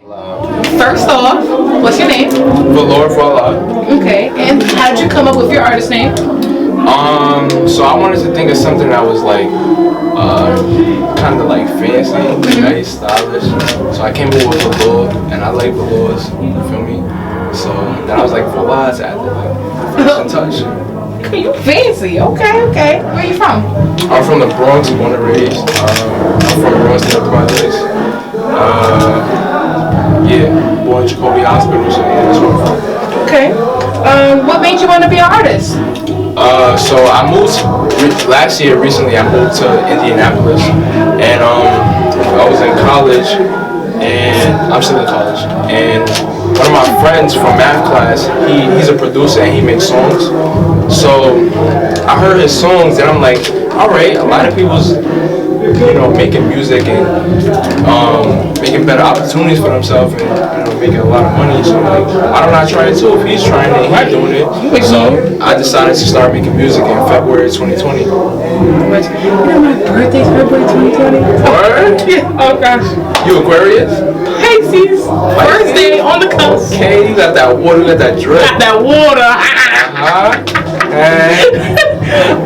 First off, what's your name? Valor Voila. Okay, and how did you come up with your artist name? So I wanted to think of something that was like, kind of like fancy, nice, stylish. So I came up with Valor, and I like Valors, you feel me? So then I was like, Voila to add the finishing touch. You fancy, okay. Where are you from? I'm from the Bronx, born and raised. I'm from Bronx near Projects. Yeah, born in Jacoby Hospital, so yeah, that's where I'm from. Okay. What made you want to be an artist? So I moved last year. Recently, I moved to Indianapolis, and I was in college, and I'm still in college. And one of my friends from math class, he's a producer and he makes songs. So I heard his songs, and I'm like, all right, a lot of people's, making music and making better opportunities for themselves and making a lot of money. So I'm like, why don't I try it too? If he's trying it, he's doing it. So I decided to start making music in February 2020. You know my birthday's February 2020. What? Oh gosh. You Aquarius? Pisces. First day on the coast. Okay, you got that water, you got that drip. Got that water.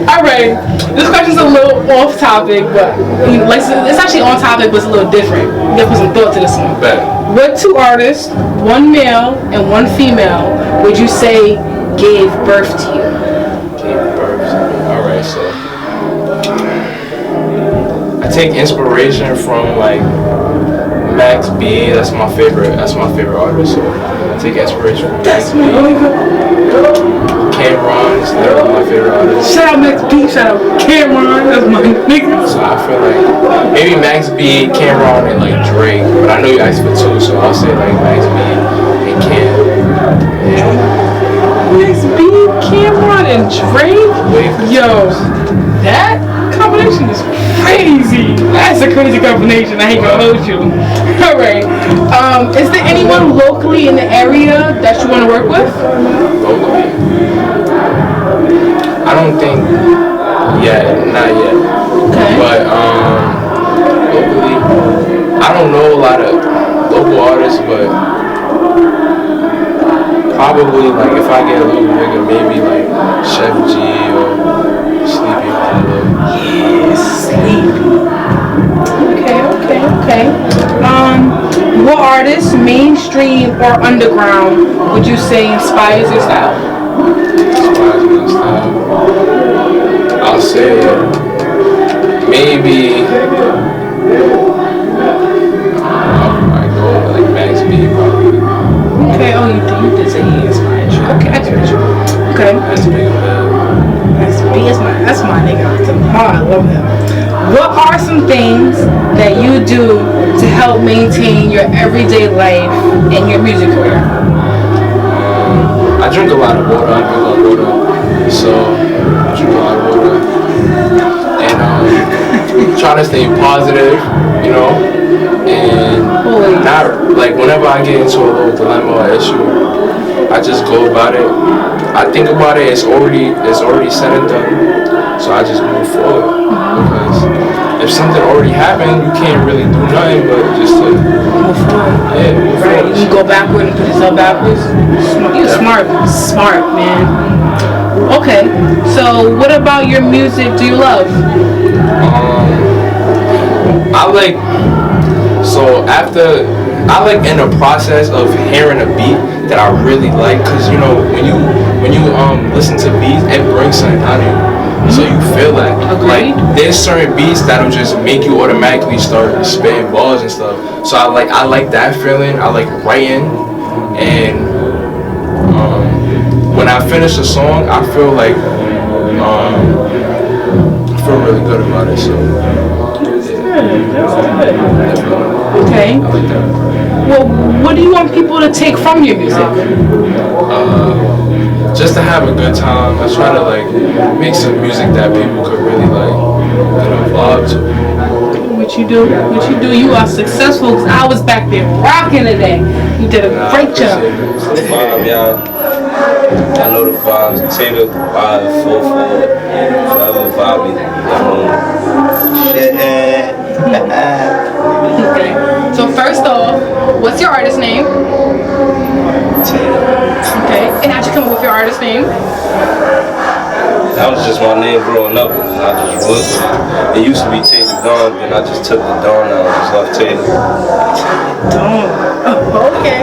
All right. This question's a little off topic, but it's actually on topic, but it's a little different. You gotta put some thought to this one. Bet. What two artists, one male and one female, would you say gave birth to you? Gave birth to me. All right, so I take inspiration from like Max B. That's my favorite artist. So I take inspiration from Max B. Cameron is literally my favorite artist. Shout out Max B, shout out Cameron, that's my nigga. So I feel like maybe Max B, Cameron, and like Drake. But I know you asked for two, so I'll say like Max B and Cam. Yeah. Max B, Cameron, and Drake? Yo, that combination is crazy. That's a crazy combination. I ain't gonna hold you. Alright. Is there anyone locally in the area that you want to work with? Locally? I don't think not yet. Okay. But locally, I don't know a lot of local artists, but probably like if I get a little bigger, maybe like Chef G or Sleepy Hollow. Yeah, Sleepy. Okay. What artist, mainstream or underground, would you say inspires your style? I'll say maybe I go like Max B probably. Okay, you did say he inspired you. Okay, I get you. Okay. Max B is my nigga. I love him. What are some things that you do to help maintain your everyday life and your music career? I drink a lot of water. I'm big on water, so I drink a lot of water, and try to stay positive, and not like whenever I get into a little dilemma or issue, I just go about it. I think about it. It's already said and done, so I just move forward. Because if something already happened, you can't really do nothing but just to move forward. Yeah, move forward. You go backward and put yourself backwards. You're smart, man. Okay, so what about your music do you love? I like in the process of hearing a beat that I really like, cause when you listen to beats, it brings something out of you. So you feel that. Agreed. Like there's certain beats that'll just make you automatically start spitting balls and stuff. So I like that feeling. I like writing, and when I finish a song, I feel like I feel really good about it. So That's good. Okay. I like that. Well, what do you want people to take from your music? Just to have a good time. I try to make some music that people could really vibe to. What you do, you are successful. Cause I was back there rocking today. You did a great job. The vibe, y'all. I know the vibes. Continue to vibe full forward. Forever vibing. Shit. Okay. So first off, What's your artist name? Okay. And how'd you come up with your artist name? That was just my name growing up, and I just looked with it. It used to be Taylor Dawn, and I just took the Dawn out and just left Taylor. Dawn. Oh, okay.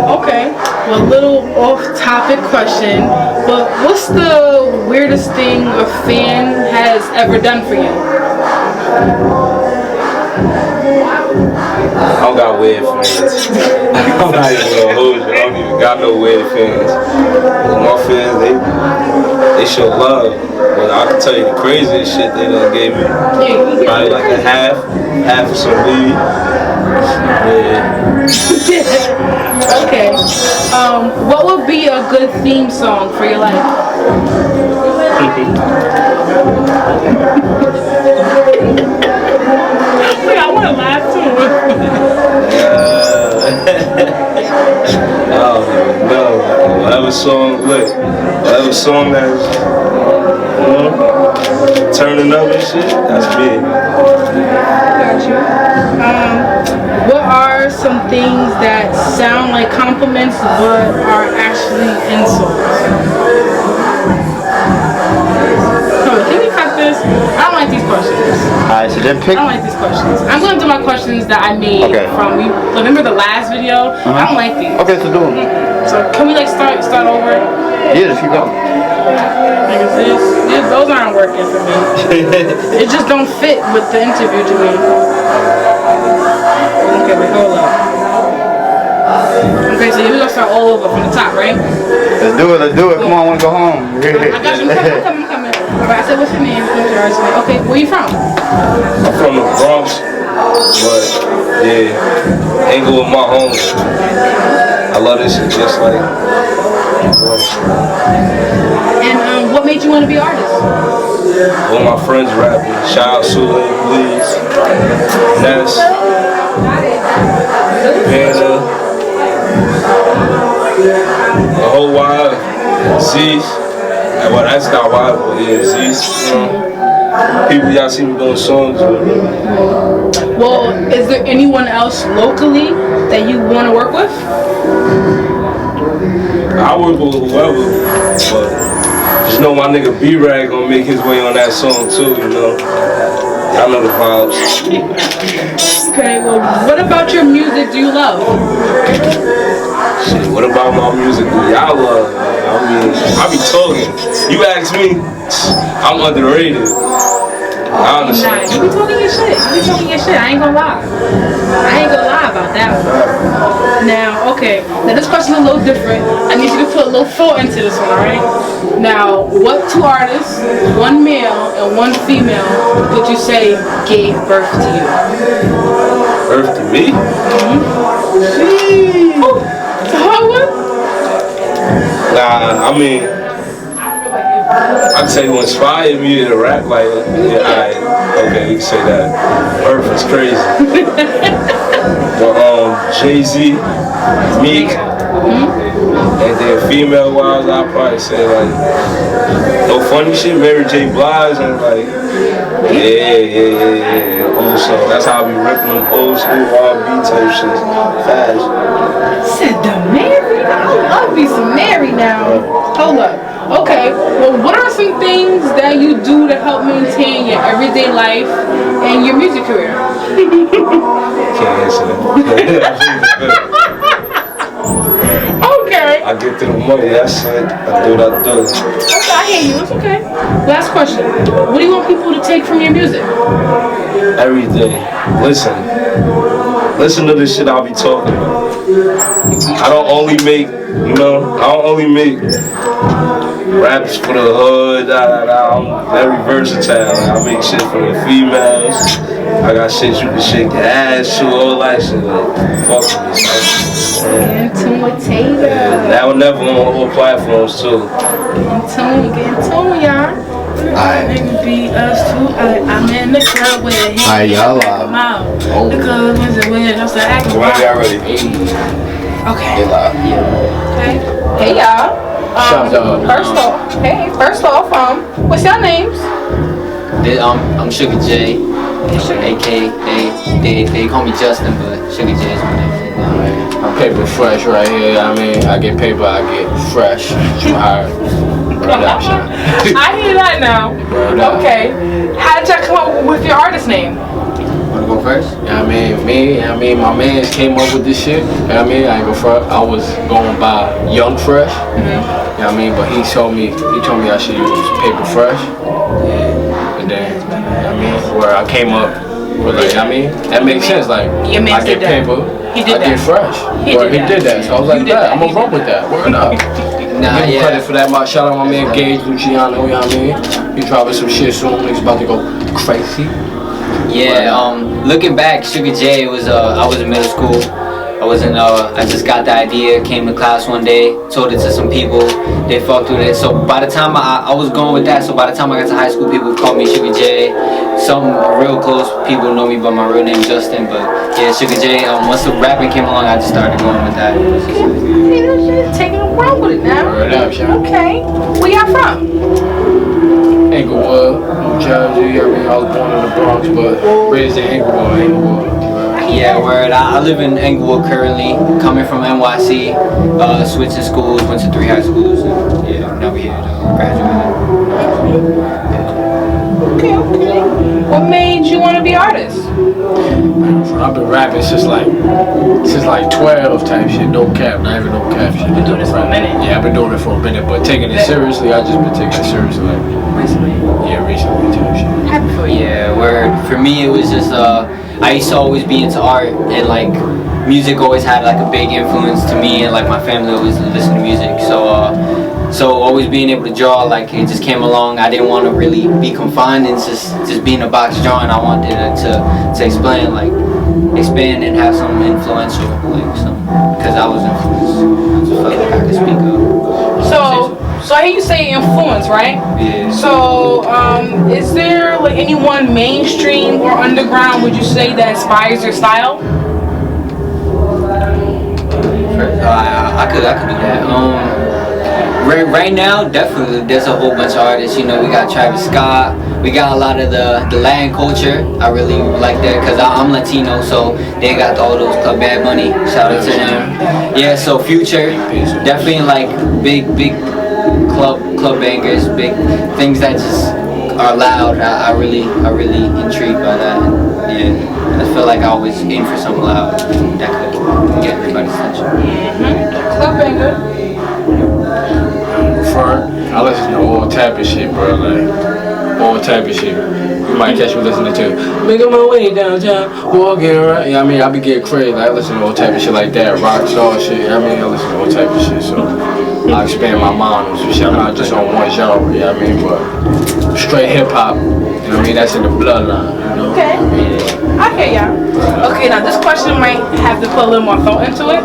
Okay. Well, a little off-topic question, but what's the weirdest thing a fan has ever done for you? I don't got weird fans. I'm not even gonna hold you. I don't even got no weird fans. My fans, they show love. But I can tell you the craziest shit they done gave me. Probably like a half of some weed. Yeah. Okay. What would be a good theme song for your life? Wait, I want to laugh too. I don't even know. Whatever song that's, you know, turning up and shit, that's big. Got you. What are some things that sound like compliments but are actually insults? Can we cut this? I don't like these questions. Alright, so then pick. I don't like these questions. I'm going to do my questions that I made from you. Remember the last video? I don't like these. Okay, so do them. So can we like start over? Yeah, just keep going. Like those aren't working for me. It just don't fit with the interview to me. Okay, wait, hold up. Okay, so here we gonna start all over from the top, right? Let's do it. Come on, I wanna go home. I got you. I'm coming. Alright, I said, what's your name? Okay, where you from? I'm from the Bronx, but yeah, ain't go with my home. I love this shit just like Bronx. And what made you want to be an artist? All my friends rapping. Shout out Sule, Bleeds, Ness, Panda, the whole wild, Z's. Well, that's not wild, but yeah, Z's. You know, people y'all see me doing songs with. Well, is there anyone else locally that you want to work with? I work with whoever, but just know my nigga B-Rag gonna make his way on that song too, you know. Y'all know the vibes. Okay, well, what about your music do you love? Shit, what about my music do y'all love? I mean, I be talking. You ask me, I'm underrated. Honestly. Nah, you be talking your shit. I ain't gonna lie. About that one. Now, okay. Now this question is a little different. I need you to put a little thought into this one, alright? Now, what two artists, one male and one female, would you say gave birth to you? Birth to me? Mm-hmm. Oh, it's a hard one? Nah, I mean, I'd say who inspired me to rap like, yeah, alright, okay, you can say that. Birth is crazy. But Jay-Z, Meek, and then female-wise, I'd probably say like, no funny shit, Mary J. Blige, and like, yeah. Also, that's how I be ripping them old school R&B type shit, fast. Said the Mary? I love me some Mary now. Hold up. Okay, well, what are some things that you do to help maintain your everyday life and your music career? Can't answer that. Okay. I get to the money, that's it. I do what I do. Okay, I hear you. It's okay. Last question. What do you want people to take from your music? Everything. Listen to the shit I'll be talking about. I don't only make raps for the hood, I'm very versatile. I make shit for the females. I got shit you can shake your ass to, all that shit. Like, fuck me. That will never on all platforms too. Get in tune, y'all. Nigga be us too. I'm in the club with a hit. Alright, y'all. The club is a win. I'm saying acting. When y'all ready? Okay. live. Okay. Hey y'all. Shout out. First off, what's your names? I'm Sugar J, aka they call me Justin, but Sugar J is my name. I'm paper fresh right here. I mean, I get paper, I get fresh. Hard. I hear that now. Okay. How did y'all come up with your artist name? Wanna go first? Yeah, my man came up with this shit. I ain't go first. I was going by Young Fresh. But he told me I should use Paper Fresh. Yeah. And then, where I came up with that makes sense. Like, Your man I get did that. paper, He did I get that. fresh. He did that. So I was like, that. I'm gonna run with that. Word up. Nah, Give him yeah. credit for that. Shout out my man Gage Luciano, you know what I mean? He dropping some shit soon. He's about to go crazy. Yeah, looking back, Sugar J was I was in middle school. I just got the idea, came to class one day, told it to some people, they fucked with it. So by the time I was going with that, so by the time I got to high school, people called me Sugar J. Some real close people know me by my real name, Justin, but yeah, Sugar J. Once the rapping came along, I just started going with that. Taking a run with it now. Word up, Sean. Okay. Where y'all from? Englewood, New Jersey. I was born in the Bronx, but raised in Englewood. Yeah, word. I live in Englewood currently, coming from NYC, switching schools, went to 3 high schools, and yeah, now we're here to graduate. Okay. What made you want to be an artist? I've been rapping since like 12 type shit, no cap, not even no cap shit. Been doing this for a minute. Yeah, I've been doing it for a minute, but taking it seriously, I just been taking it seriously like Recently. recently type shit. Happy for you. Yeah, word. For me, it was just I used to always be into art, and like music always had like a big influence to me, and like my family always listened to music. So always being able to draw, like it just came along. I didn't want to really be confined in just being a box drawing. I wanted it to expand and have some influential, like some, because I was influenced. I just felt like I could speak up. So I hear you say influence, right? Yeah. So is there like anyone mainstream or underground would you say that inspires your style? I could do that. Right now, definitely, there's a whole bunch of artists. You know, we got Travis Scott. We got a lot of the Latin culture. I really like that because I'm Latino, so they got all those Club Bad Bunny. Shout out to them. Yeah, so Future, definitely like big club bangers, big things that just are loud. I really intrigued by that. Yeah, I feel like I always aim for something loud that could get everybody's attention. Club banger. I listen to all type of shit, bro. Like all type of shit. You might catch me listening to making my way downtown, walking around. You know what I mean? I be getting crazy. Like, I listen to all type of shit like that, rock star shit. You know what I mean? I listen to all type of shit. So I expand my mind on some shit. I'm not just on one genre. You know what I mean? But straight hip hop. You know what I mean? That's in the bloodline. You know? Okay. I hear y'all. Okay, now this question might have to put a little more thought into it.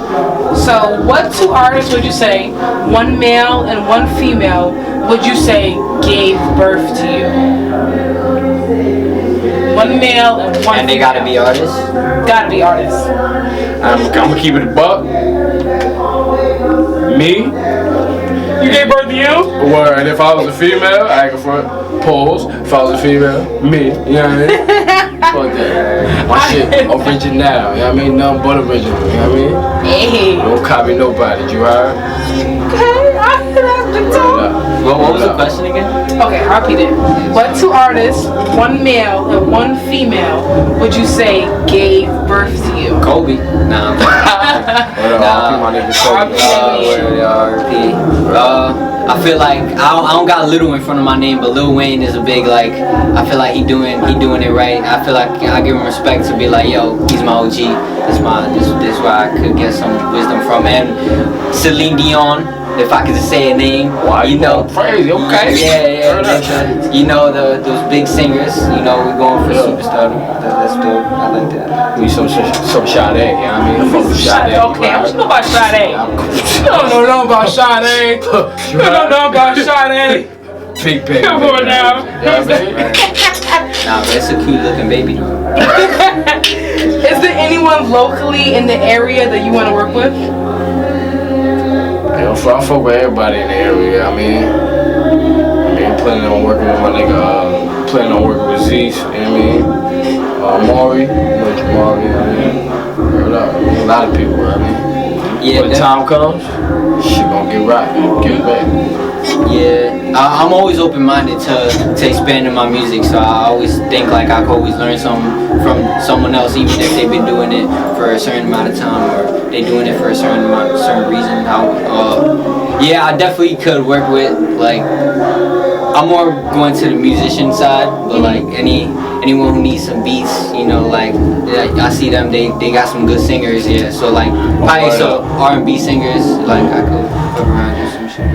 So, what 2 artists would you say, one male and one female, would you say gave birth to you? One male and one And they female. gotta be artists? Gotta be artists. I'm gonna keep it a buck. Me? You gave birth to you? Word. If I was a female, I could front pause. If I was a female, me. You know what I mean? Fuck that. My shit original. You know what I mean? Nothing but original. You know what I mean? Hey. Don't copy nobody. You heard? Okay, I hear that, big talk. What was the question again? Okay, I'll repeat it. What 2 artists, one male and one female, would you say gave birth to you? Kobe. Nah. My nigga Kobe. I feel like I don't got Little in front of my name, but Lil Wayne is a big like. I feel like he doing it right. I feel like I give him respect to be like, yo, he's my OG. This where I could get some wisdom from. And Celine Dion, if I could just say a name, you know, crazy. Okay. Yeah. You know those big singers. You know, we're going for superstardom. That's dope. I like that. We some Sade. You know what I mean? Fuck with Sade. Okay, what you know about Sade? You don't know nothing about Sade. You don't know nothing about Sade. Big baby. Come on now. Yeah, baby. Nah, that's a cute looking baby. Is there anyone locally in the area that you want to work with? I fuck with everybody in the area. I mean, planning on working with my nigga. Planning on working with Zeus. You know what I mean? Maury, you know Jamari. You know what I mean? up. A lot of people, I mean. Yeah, when the time comes, she gonna get right, get back. Yeah, I'm always open-minded to expanding my music, so I always think like I could always learn something from someone else, even if they've been doing it for a certain amount of time or they doing it for a certain reason. Yeah, I definitely could work with like. I'm more going to the musician side, but like anyone who needs some beats, you know, like I see them, they got some good singers, yeah. So like probably some R&B singers, like I could fuck around do some shit.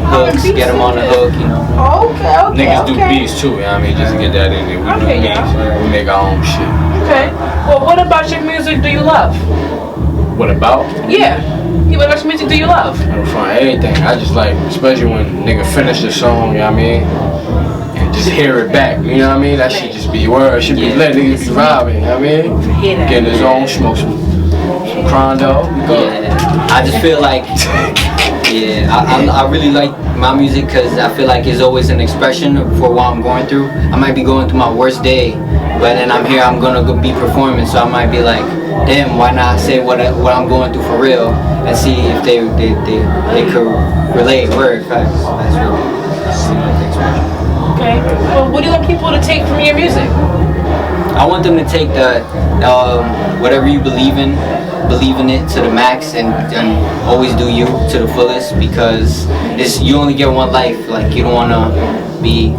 Hooks, get them on the hook, you know. Okay. Niggas do beats too, you know what I mean? Just to get that in there. We do beats, we make our own shit. Okay. Well, what about your music do you love? What about? Yeah. What much music do you love? I don't find anything. I just like, especially when nigga finish the song, you know what I mean? And just hear it back, you know what I mean? That shit just be word, should be lit, niggas be vibing, you know what I mean? Hear that. Getting his own, smoke some Crondo. Yeah, I just feel like, yeah, I really like my music because I feel like it's always an expression for what I'm going through. I might be going through my worst day, but then I'm here, I'm gonna go be performing, so I might be like, damn, why not say what I'm going through for real and see if they could relate. Word, facts. That's really the expression. Okay. Well, what do you want people to take from your music? I want them to take the whatever you believe in it to the max and always do you to the fullest because you only get one life. Like you don't wanna be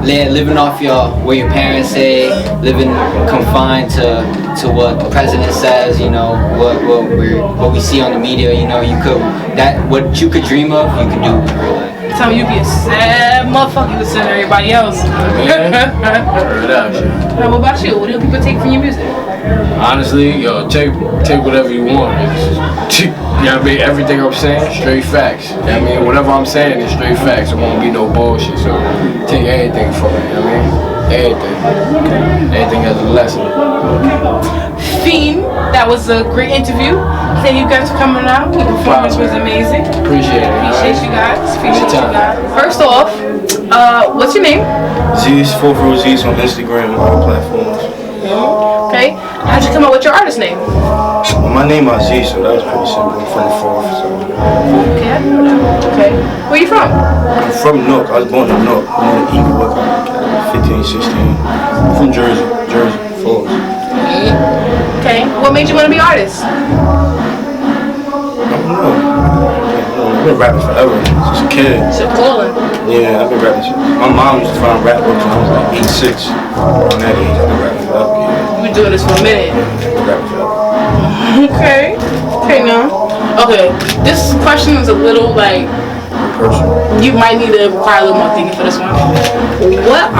living off what your parents say, living confined to what the president says, you know, what we see on the media, you know, what you could dream of, you could do in real life. Tell me you be a sad motherfucker to send everybody else. Heard that shit. Now, what about you? What do people take from your music? Honestly, yo, take whatever you want. You know what I mean? Everything I'm saying, straight facts. You know what I mean? Whatever I'm saying is straight facts. It won't be no bullshit. So take anything from it, you know what I mean? Anything. Anything as a lesson. Fiend, that was a great interview. Thank you guys for coming out. Your performance was amazing. Appreciate it. Appreciate you guys. Anytime. First off, what's your name? Z's, 4 Z's on Instagram, all platforms. Okay. How'd you come up with your artist name? Well, my name is Z, so that was pretty simple. I'm from the 4th, so. Okay, I know that. Okay. Where you from? I'm from Newark. I was born in Newark. I'm in Inglewood, 15, 16. I'm from Jersey, Falls. Okay. What made you want to be an artist? I don't know. I've been rapping forever, since a kid. It's your calling. Yeah, I've been rapping. My mom used to find rap books when I was like 8, 6. Around that age, I've been rapping forever. You've been doing this for a minute. Rapping forever. Okay. Okay, now. Okay. This question is a little like. Personal. You might need to require a little more thinking for this one. What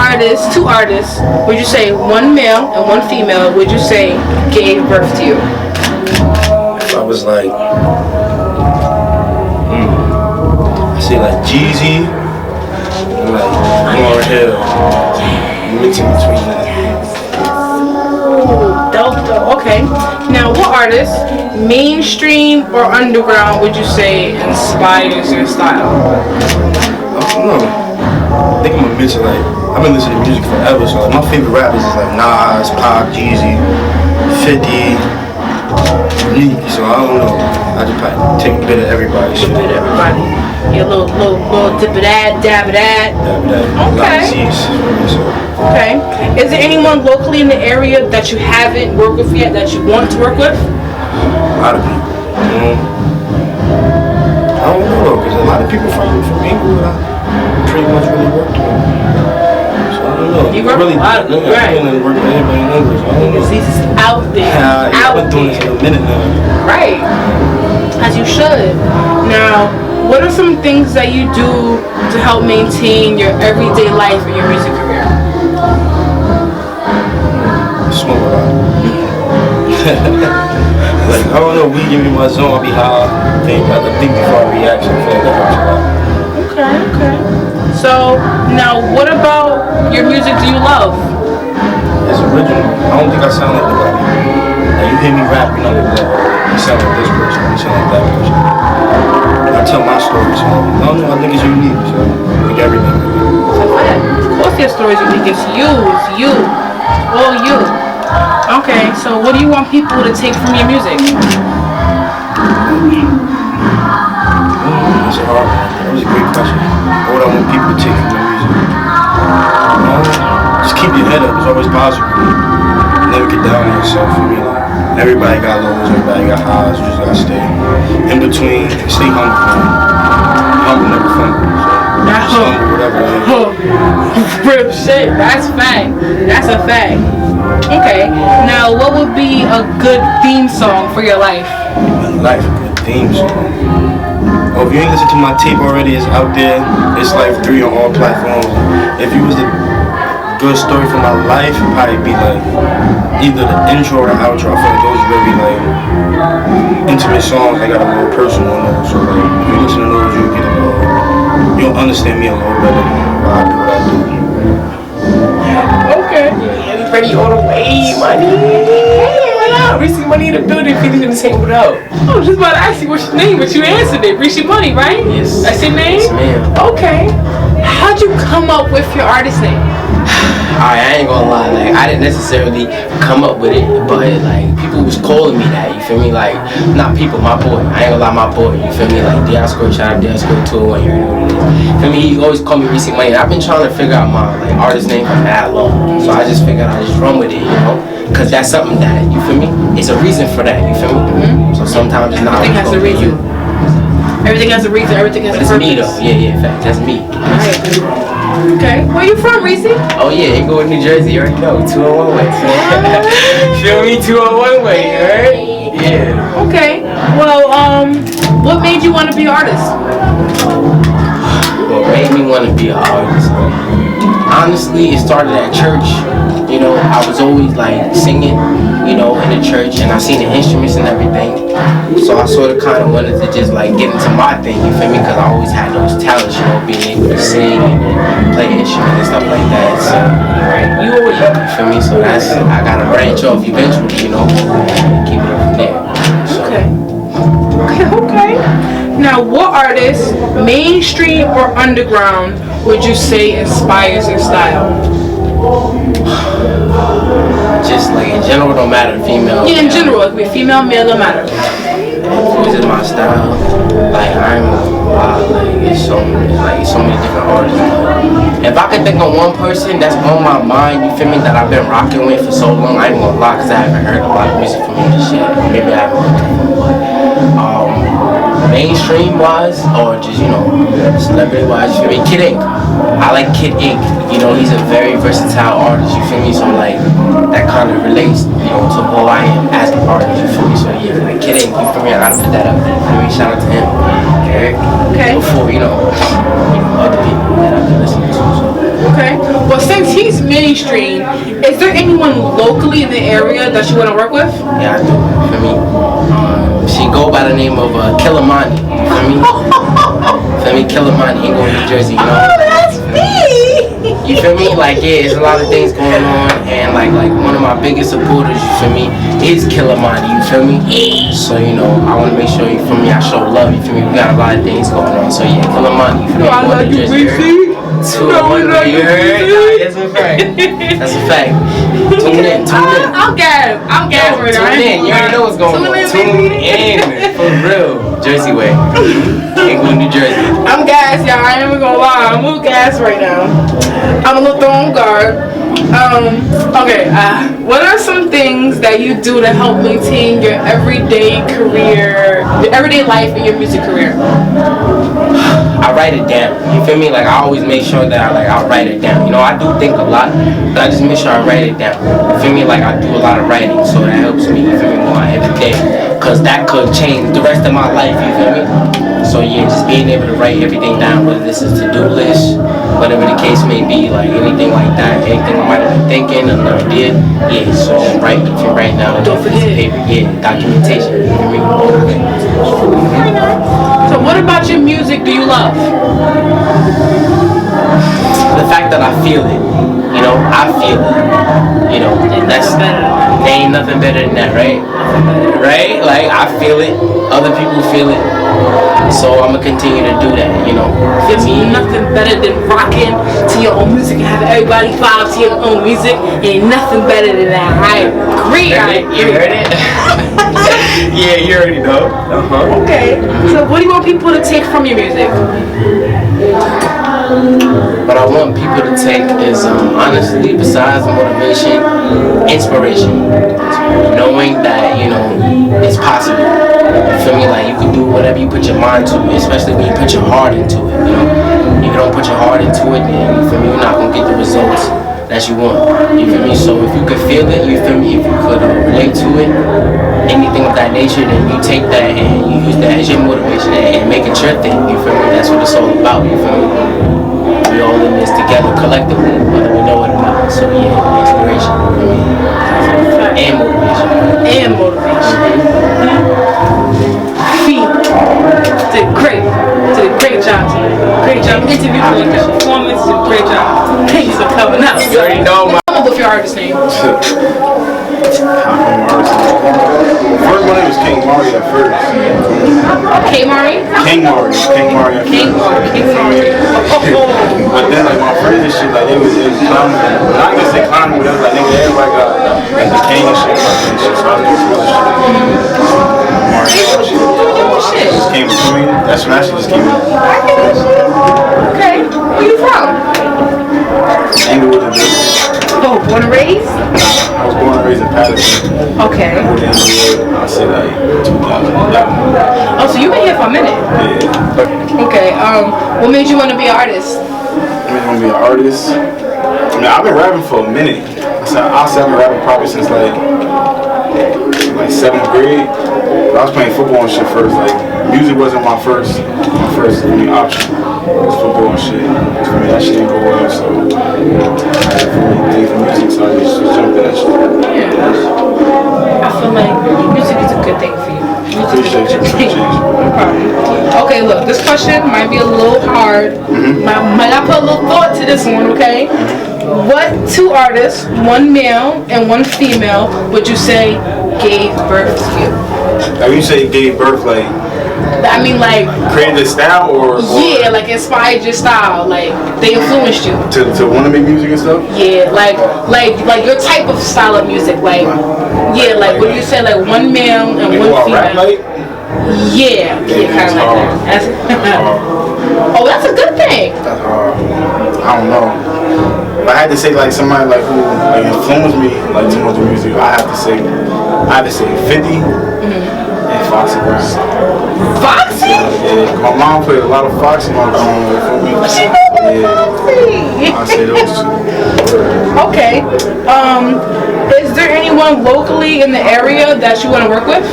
two artists, would you say one male and one female, would you say gave birth to you? If I was like, I say like Jeezy, and like Lauryn Hill, mixing between that. Dope. Okay. Now, what artist, mainstream or underground, would you say inspires your style? I don't know. I think I'm a mix of like, I've been listening to music forever, so like my favorite rappers is like Nas, Pac, Jeezy, 50, Meek, so I don't know. I just probably take a bit of everybody. A bit of everybody. Yeah, a little dip of that, dab of that. Okay. Okay. Is there anyone locally in the area that you haven't worked with yet that you want to work with? A lot of people. I don't know, because a lot of people from England I pretty much really worked with. So I don't know. You work with a lot of people, right? I didn't work with anybody in English. I don't know. He's out there. I've been doing this for a minute now. Right. As you should. Now, what are some things that you do to help maintain your everyday life and your music career? Smoke a lot. Like, I don't know, weed give me my zone, I'll be high. I think before I react, so I feel like that helps a lot. Okay. So, now what about your music do you love? It's original. I don't think I sound like nobody. Like, you hear me rap, you know, like, you sound like this person, you sound like that person. I tell my story, so I don't know, I think it's unique, so I think everything. So, of course your stories are unique. It's you. All you. Okay, so what do you want people to take from your music? That's a hard one. That was a great question. What would I want people to take from my music? Just keep your head up. It's always possible. Never get down on yourself. I mean, everybody got lows, everybody got highs. You just gotta stay in between. Stay humble. Humble, never fumble. So, just humble, whatever it is. Oh, real shit. That's fact. That's a fact. Okay. Now, what would be a good theme song for your life? My life, a good theme song. Oh, if you ain't listened to my tape already, it's out there. It's Life 3 on all platforms. If you was the good story for my life, it'd probably be like either the intro or the outro. I feel like those are very like intimate songs. They got a little personal on those. So like, if you listen to those, you'll get a little, you'll understand me a little better why I do what I do. Okay. Yeah, ready all the way, money. Hey, what up? Receive money in the building, feeling the same. What up? I was just about to ask you what's your name, but you answered it. Rishi Money, right? Yes. That's your name? Yes, ma'am. Okay. How'd you come up with your artist name? Alright, I ain't gonna lie, like I didn't necessarily come up with it, but like people was calling me that, you feel me? Like, not people, my boy. I ain't gonna lie, my boy, you feel me? Like Diasco, shout out Diasco 201, you already know what it is. Feel me? He always call me Recent Money. I've been trying to figure out my like artist name for that long. So I just figured I'd just run with it, you know? Cause that's something that, you feel me? It's a reason for that, you feel me? Mm-hmm. So sometimes it's not Everything has a reason. you. Everything has a reason, everything has But a it's purpose. me though, yeah, in fact, that's me. Okay. Where you from, Reese? Oh yeah, it go in New Jersey, you already know, 201 way. Feel me, 201 way, you heard? Yeah. Okay. Well, what made you want to be an artist? What made me want to be an artist? Honestly, it started at church. You know, I was always like singing, you know, in the church, and I seen the instruments and everything. So I sort of kind of wanted to just like get into my thing, you feel me? Because I always had those talents, you know, being able to sing and play an instrument and stuff like that. So, you always, you feel me? So that's, I gotta branch off eventually, you know, keep it up from there. So, Okay. Now, what artist, mainstream or underground, would you say inspires your style? just like in general, don't matter, female. Yeah, in general, it could be female, male, don't matter. This is my style. Like I'm like it's so many different artists. If I could think of one person that's on my mind, you feel me, that I've been rocking with for so long, I ain't gonna lie, cause I haven't heard a lot of music from him this shit. Maybe I haven't. Mainstream wise, or just, you know, celebrity wise, you feel me? Kid Ink. I like Kid Ink. You know, he's a very versatile artist, you feel me? So like that kind of relates, you know, to who I am as an artist, you feel me? So yeah, like Kid Ink, you feel me? I gotta put that up there. You feel me? Shout out to him. Okay. Before, you know, other people that I've been listening to. So. Okay. Well, since he's mainstream, is there anyone locally in the area that you want to work with? Yeah, I do. You feel me? She go by the name of Killamani. You feel me? Feel me? Killamani. He go to New Jersey, you know? Oh, that's me! You feel me? Like, yeah, there's a lot of things going on, and like one of my biggest supporters, you feel me, is Killamani, you feel me? So, you know, I want to make sure, you feel me, I show love, you feel me? We got a lot of things going on, so yeah, Killamani, you feel me? I love you, Reese. You heard? That's a fact. That's a fact. Tune in. I'm gas right now. Tune in. You already know what's going on. Tune in. For real. Jersey way. England, New Jersey. I'm gas, y'all. I ain't even gonna lie. I'm a little gas right now. I'm a little thrown guard. Okay. What are some things that you do to help maintain your everyday career, your everyday life, and your music career? I write it down. You feel me? Like I always make sure that I write it down. You know, I do think a lot, but I just make sure I write it down. You feel me? Like I do a lot of writing, so that helps me. You feel me? More every day, cause that could change the rest of my life. You feel me? So yeah, just being able to write everything down, whether this is to-do list, whatever the case may be, like anything like that, anything I might have been thinking or never did. Yeah, so just write. You can write down on a piece of paper. Yeah, documentation. You feel me? So what about your music do you love? The fact that I feel it, you know, I feel it, you know, that's Ain't nothing better than that, right? Right? Like, I feel it. Other people feel it. So I'm gonna continue to do that, you know. There's nothing better than rocking to your own music and having everybody vibe to your own music. Ain't nothing better than that. I agree. You heard it? Yeah, you already know. Okay. So what do you want people to take from your music? What I want people to take is, honestly, besides motivation, inspiration. Knowing that, you know, it's possible. You feel me? Like, you can do whatever you put your mind to, especially when you put your heart into it, you know? If you don't put your heart into it, then, you feel me, you're not going to get the results that you want. You feel me? So if you could feel it, you feel me, if you could relate to it, anything of that nature, then you take that and you use that as your motivation and make it your thing. You feel me? That's what it's all about. You feel me? We all in this together collectively, whether we know it or not. So yeah, inspiration. You feel me? And motivation. And motivation. Feet. Did great job tonight. Great job. Interview, great performance, did a great job. Thanks for coming out. You already know my. Come up with your artist name. First one was King Mari at first. K Mari? King Mari at first. King Mari. But then like my friends and shit, like it was clowning. Not gonna say clowning, but it was like nigga, everybody got like the king and shit. So I was doing some other shit. Shit. Just came between. That's when actually just came in. Okay. Where you from? Englewood and Jersey. Oh, born and raised? I was born and raised in Patterson. Okay. I moved to Englewood, I said like 2011. Oh, so you've been here for a minute. Yeah. Okay. What made you want to be an artist? I mean, I'm gonna be an artist. I mean, I've been rapping for a minute. I've been rapping probably since like 7th grade. But I was playing football and shit first. Like, music wasn't my first option. It was football and shit. For me, that shit didn't go well, so I had to for music, so I just jumped in that shit. Yeah. I feel like music is a good thing for you. Appreciate you. No problem. Okay, look, this question might be a little hard. Might I put a little thought to this one, okay? What two artists, one male and one female, would you say gave birth to you? Like, when you say gave birth, like, I mean, like, created a style or yeah, like inspired your style, like they influenced you. to want to make music and stuff? Yeah, like your type of style of music, like yeah, like what you say, like one male and Like, one who I female. rap like? Yeah, kind of like that. Oh, that's a good thing. That's hard. I don't know. If I had to say like somebody like who like influenced me like too much with music, I have to say 50 and Foxy Brown. Foxy? Yeah, my mom played a lot of Foxy on for me. Yeah, I say those two. Okay. Is there anyone locally in the area that you want to work with?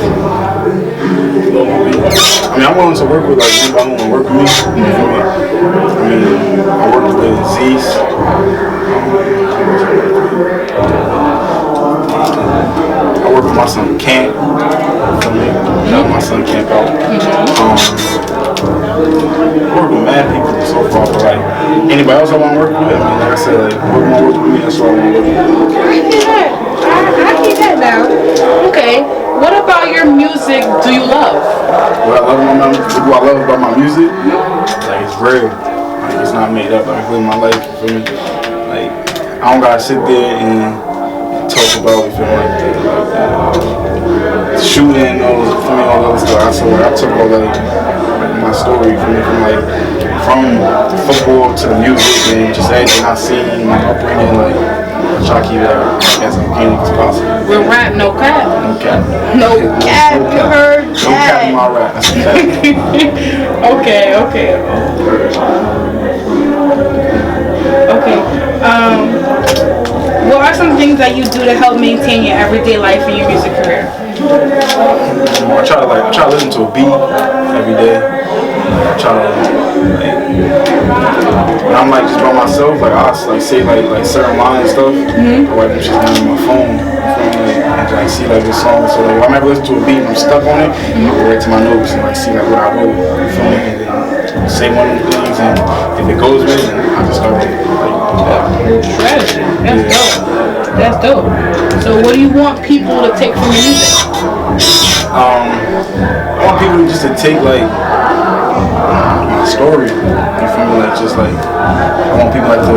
I mean, I'm willing to work with like anybody who want to work with me. You feel me? I mean, I worked with Z's. I work with my son Camp. For me, shout out my son Camp out. I work with mad people so far, but like anybody else I want to work with, I mean, like I said, like work with me, that's what I want to work with. I hear that. I hear that now. Okay. What about your music do you love? What I love about my music, like it's real. Like it's not made up. Like it's living my life. You feel me? Like I don't gotta sit there and talk about you feel me, like shooting all the other stuff. I talk about like my story. You feel me? From football to the music and just everything I seen, my upbringing, like. Try to keep it as organic as possible. Real rap, no cap. No cap. No cap, you heard No cap in my rap. That's a fact. Okay. What are some things that you do to help maintain your everyday life and your music career? I try to listen to a beat every day. I try to when I'm like just by myself, like I like say like certain lines and stuff. I write them shit down on my phone. And like see like the song. So like if I'm ever listening to a beat and I'm stuck on it, I go right to my notes and like see like what I wrote. You feel me? And then say one of them things, and if it goes with it, then I just start with it. Strategy. That's dope. That's dope. So what do you want people to take from your music? I want people just to take like my story. You feel me? Like just like I want people like to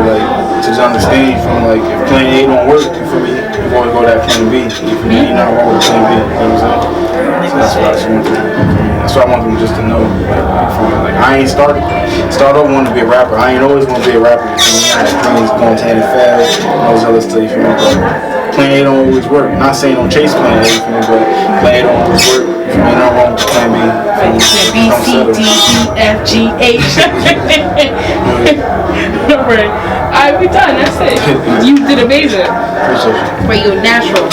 just understand. You feel me? Like if plan A don't work, you feel me? You always go to that plan B. You feel me? You're not wrong with plan B. You know what I'm saying? So that's what I just want them. That's what I want them just to know. Like I ain't start off wanting to be a rapper. I ain't always want to be a rapper. You feel me? I had dreams going to NFL, all those other stuff. You feel me? But plan A don't always work. Not saying don't chase plan A, you feel me? But plan A don't always work. You feel me? Not wrong with plan B. B, C, D, E, F, G, H. Alright. Alright, we done. That's it. You did amazing. Appreciate you. Wait, you're natural.